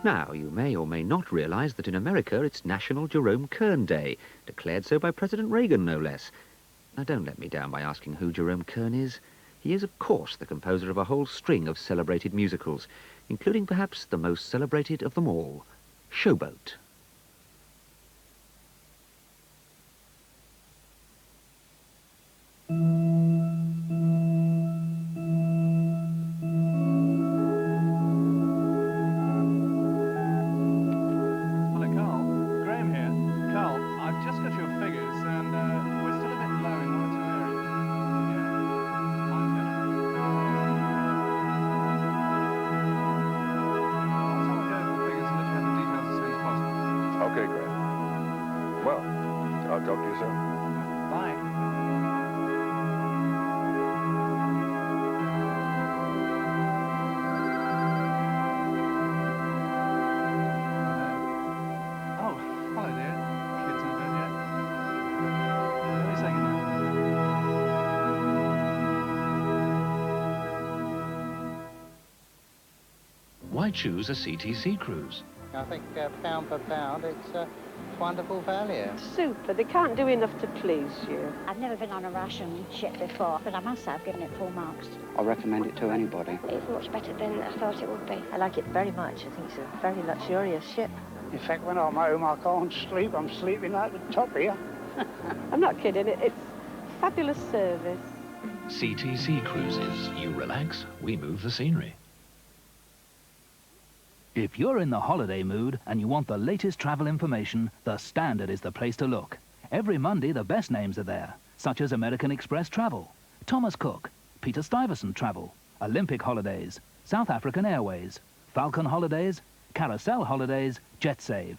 Now, you may or may not realise that in America it's National Jerome Kern Day, declared so by President Reagan, no less. Now, don't let me down by asking who Jerome Kern is. He is, of course, the composer of a whole string of celebrated musicals, including perhaps the most celebrated of them all, Showboat. Okay, Graham. Well, I'll talk to you soon. Bye. Oh, hello there. Kids in bed yet? What are you saying now? Why choose a CTC cruise? I think pound per pound, it's wonderful value. Super. They can't do enough to please you. I've never been on a ration ship before, but I must have given it full marks. I recommend it to anybody. It's much better than I thought it would be. I like it very much. I think it's a very luxurious ship. In fact, when I'm home, I can't sleep. I'm sleeping at the top here. I'm not kidding. It's fabulous service. CTC Cruises. You relax, we move the scenery. If you're in the holiday mood and you want the latest travel information, The Standard is the place to look. Every Monday, the best names are there, such as American Express Travel, Thomas Cook, Peter Stuyvesant Travel, Olympic Holidays, South African Airways, Falcon Holidays, Carousel Holidays, JetSave.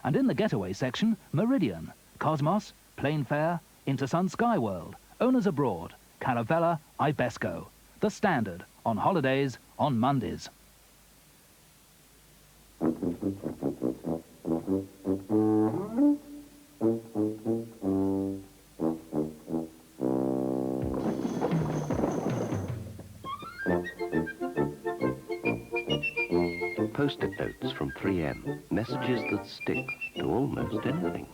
And in the getaway section, Meridian, Cosmos, Plainfare, Intersun Skyworld, Owners Abroad, Caravella, Ibesco. The Standard, on holidays, on Mondays. Post-it notes from 3M. Messages that stick to almost anything.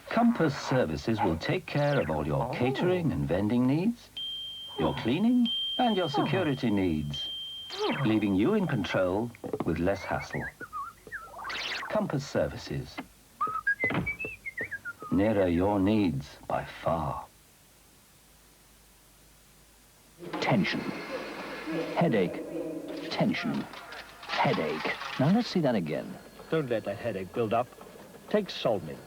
Compass Services will take care of all your catering and vending needs, your cleaning and your security needs, leaving you in control with less hassle. Compass Services. Nearer your needs by far. Tension. Headache. Tension. Headache. Now let's see that again. Don't let that headache build up. Take Solmin.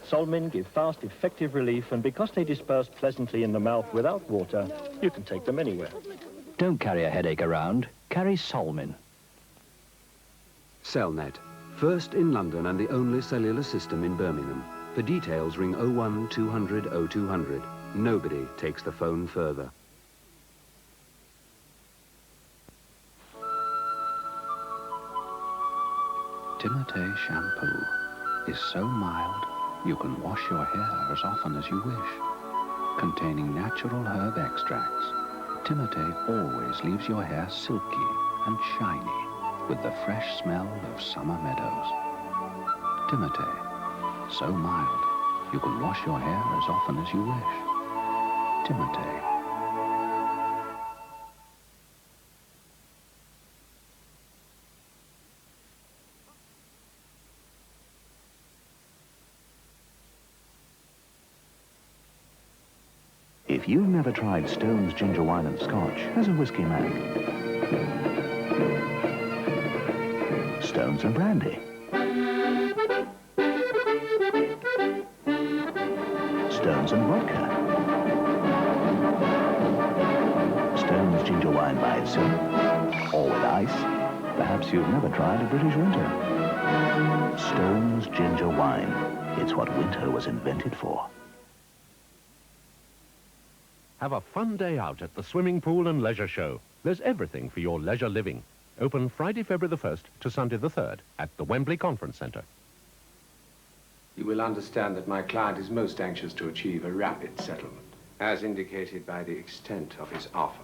Solmin give fast, effective relief, and because they disperse pleasantly in the mouth without water, you can take them anywhere. Don't carry a headache around. Carry Solmin. Cellnet. First in London and the only cellular system in Birmingham. For details, ring 01 200 0200. Nobody takes the phone further. Timotei shampoo is so mild you can wash your hair as often as you wish. Containing natural herb extracts, Timotei always leaves your hair silky and shiny with the fresh smell of summer meadows. Timotei, so mild you can wash your hair as often as you wish. Timotei. If you've never tried Stone's Ginger Wine and Scotch as a whiskey man, Stone's and Brandy, Stone's and Vodka, Stone's Ginger Wine by itself, or with ice, perhaps you've never tried a British winter. Stone's Ginger Wine. It's what winter was invented for. Have a fun day out at the Swimming Pool and Leisure Show. There's everything for your leisure living. Open Friday, February the 1st to Sunday the 3rd at the Wembley Conference Centre. You will understand that my client is most anxious to achieve a rapid settlement, as indicated by the extent of his offer.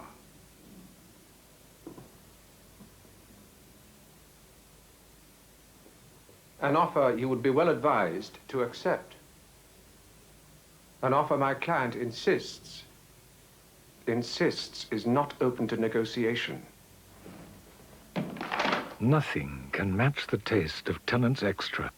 An offer you would be well advised to accept. An offer my client insists is not open to negotiation. Nothing can match the taste of Tennent's Extra.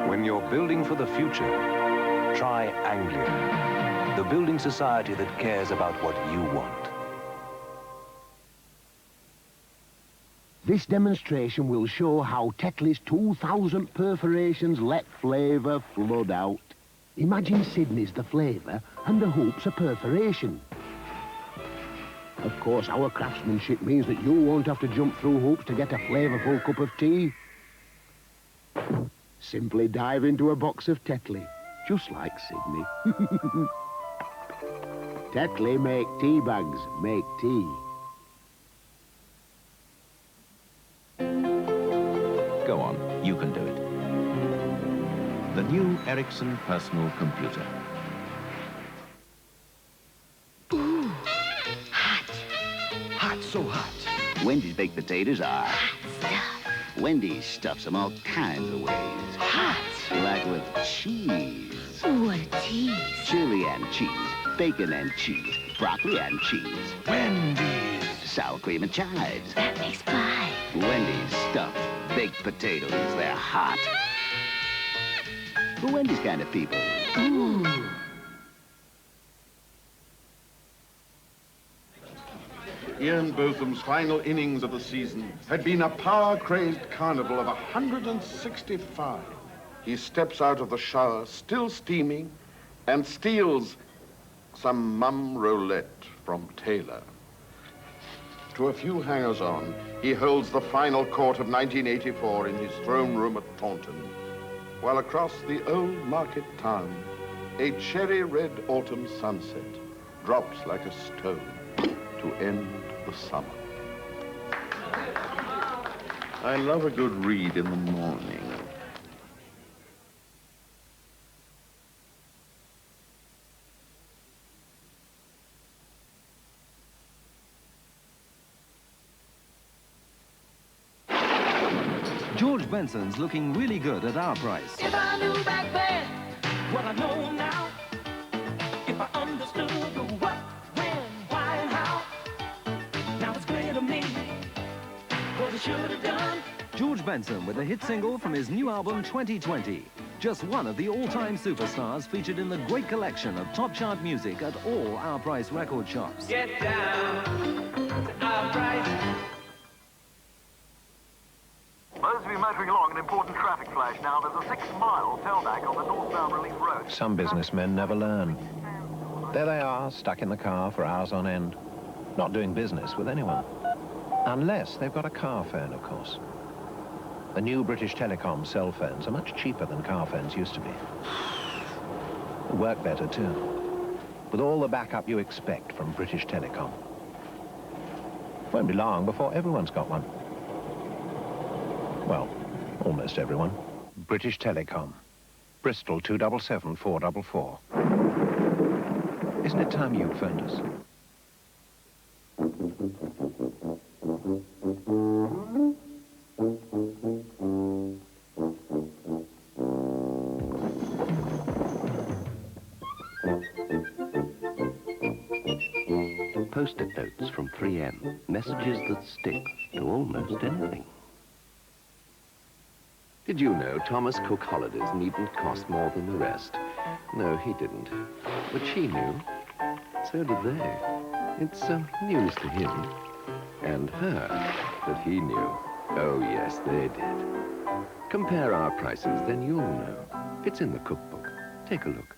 When you're building for the future, try Anglia, the building society that cares about what you want. This demonstration will show how Tetley's 2,000 perforations let flavour flood out. Imagine Sydney's the flavour and the hoops a perforation. Of course, our craftsmanship means that you won't have to jump through hoops to get a flavourful cup of tea. Simply dive into a box of Tetley, just like Sydney. Tetley make tea bags, make tea. Go on, you can do it. The new Ericsson personal computer. Ooh, hot. Hot, so hot. Wendy's baked potatoes are Hot stuff. Wendy's stuffs them all kinds of ways. Hot. Like with cheese. What a tease. Chili and cheese, bacon and cheese, broccoli and cheese. Wendy's. Sour cream and chives. That makes five. Wendy's stuffed baked potatoes, they're hot. For Wendy's kind of people. Ooh. Ian Botham's final innings of the season had been a power-crazed carnival of 165. He steps out of the shower, still steaming, and steals some mum roulette from Taylor. To a few hangers-on, he holds the final court of 1984 in his throne room at Taunton, while across the old market town, a cherry-red autumn sunset drops like a stone to end the summer. I love a good read in the morning. George Benson's looking really good at our price. If I knew back then what I know now, if I understood the what, when, why, and how, now it's clear to me what I should have done. George Benson with a hit single from his new album 2020. Just one of the all-time superstars featured in the great collection of top chart music at all Our Price record shops. Get down to our price. Those of you motoring along an important traffic flash now. There's a 6-mile tailback on the northbound Relief Road. Some businessmen never learn. There they are, stuck in the car for hours on end, not doing business with anyone. Unless they've got a car phone, of course. The new British Telecom cell phones are much cheaper than car phones used to be. They work better, too, with all the backup you expect from British Telecom. Won't be long before everyone's got one. Well, almost everyone. British Telecom. Bristol 277 444. Isn't it time you phoned us? Post-it notes from 3M. Messages that stick to almost anything. Did you know Thomas Cook holidays needn't cost more than the rest? No, he didn't. But she knew. So did they. It's news to him and her that he knew. Oh, yes, they did. Compare our prices, then you'll know. It's in the cookbook. Take a look.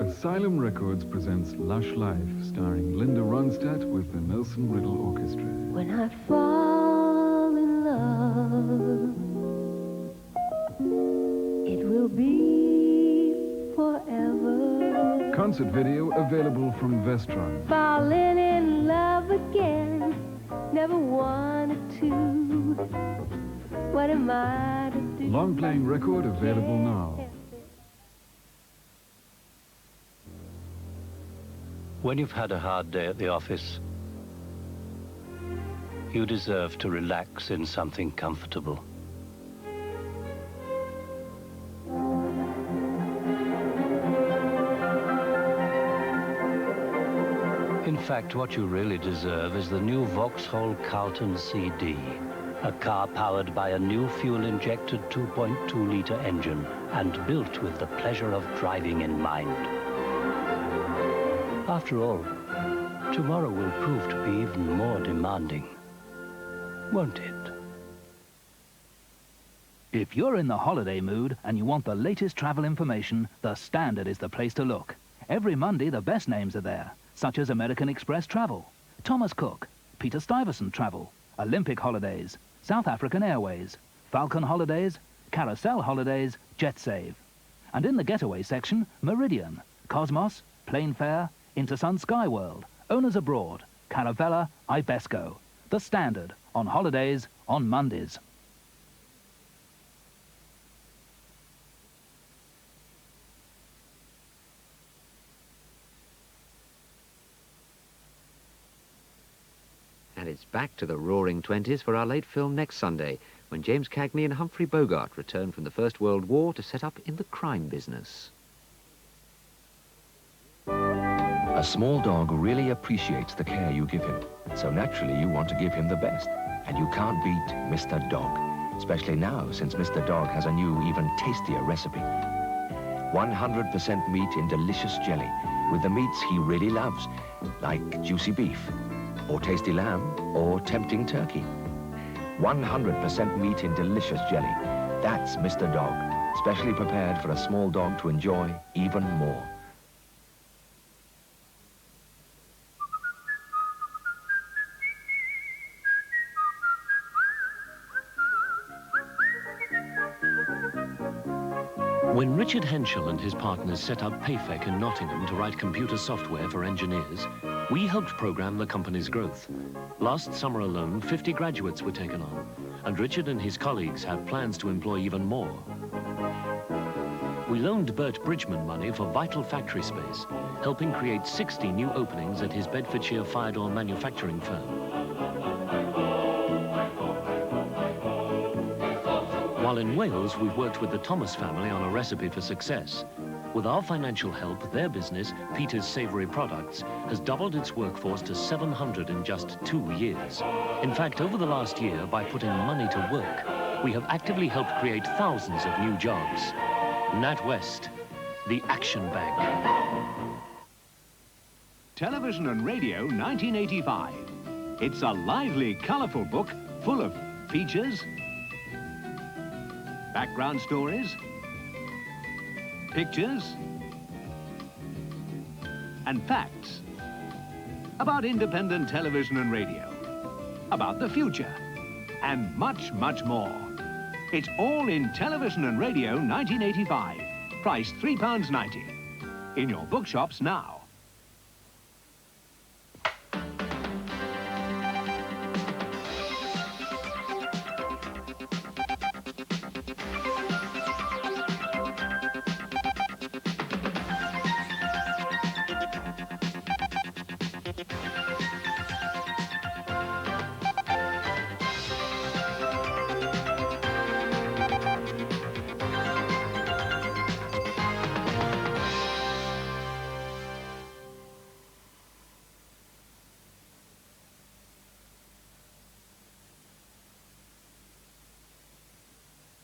Asylum Records presents Lush Life, starring Linda Ronstadt with the Nelson Riddle Orchestra. When I fall in love, it will be forever. concert video available from Vestron. Falling in love again, never wanted to. What am I to do? Long-playing record available now. When you've had a hard day at the office, you deserve to relax in something comfortable. In fact, what you really deserve is the new Vauxhall Carlton CD, a car powered by a new fuel-injected 2.2-litre engine and built with the pleasure of driving in mind. After all, tomorrow will prove to be even more demanding, won't it? If you're in the holiday mood and you want the latest travel information, the Standard is the place to look. Every Monday, the best names are there, such as American Express Travel, Thomas Cook, Peter Stuyvesant Travel, Olympic Holidays, South African Airways, Falcon Holidays, Carousel Holidays, JetSave. And in the getaway section, Meridian, Cosmos, Planefare, Intersun Skyworld, Owners Abroad, Caravella, Ibesco. The Standard, on holidays, on Mondays. And it's back to the Roaring Twenties for our late film next Sunday, when James Cagney and Humphrey Bogart return from the First World War to set up in the crime business. A small dog really appreciates the care you give him, so naturally you want to give him the best. And you can't beat Mr. Dog, especially now since Mr. Dog has a new, even tastier recipe. 100% meat in delicious jelly, with the meats he really loves, like juicy beef, or tasty lamb, or tempting turkey. 100% meat in delicious jelly. That's Mr. Dog, specially prepared for a small dog to enjoy even more. When Richard Henschel and his partners set up Payfec in Nottingham to write computer software for engineers, we helped program the company's growth. Last summer alone, 50 graduates were taken on, and Richard and his colleagues have plans to employ even more. We loaned Bert Bridgman money for vital factory space, helping create 60 new openings at his Bedfordshire fire door manufacturing firm. While in Wales, we've worked with the Thomas family on a recipe for success. With our financial help, their business, Peter's Savoury Products, has doubled its workforce to 700 in just 2 years. In fact, over the last year, by putting money to work, we have actively helped create thousands of new jobs. NatWest, the Action Bank. Television and Radio 1985. It's a lively, colourful book full of features, background stories, pictures, and facts about independent television and radio, about the future, and much, much more. It's all in Television and Radio 1985, priced £3.90. In your bookshops now.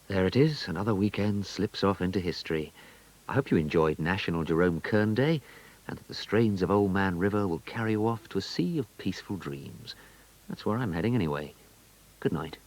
There it is, another weekend slips off into history. I hope you enjoyed National Jerome Kern Day, and that the strains of Old Man River will carry you off to a sea of peaceful dreams. That's where I'm heading anyway. Good night.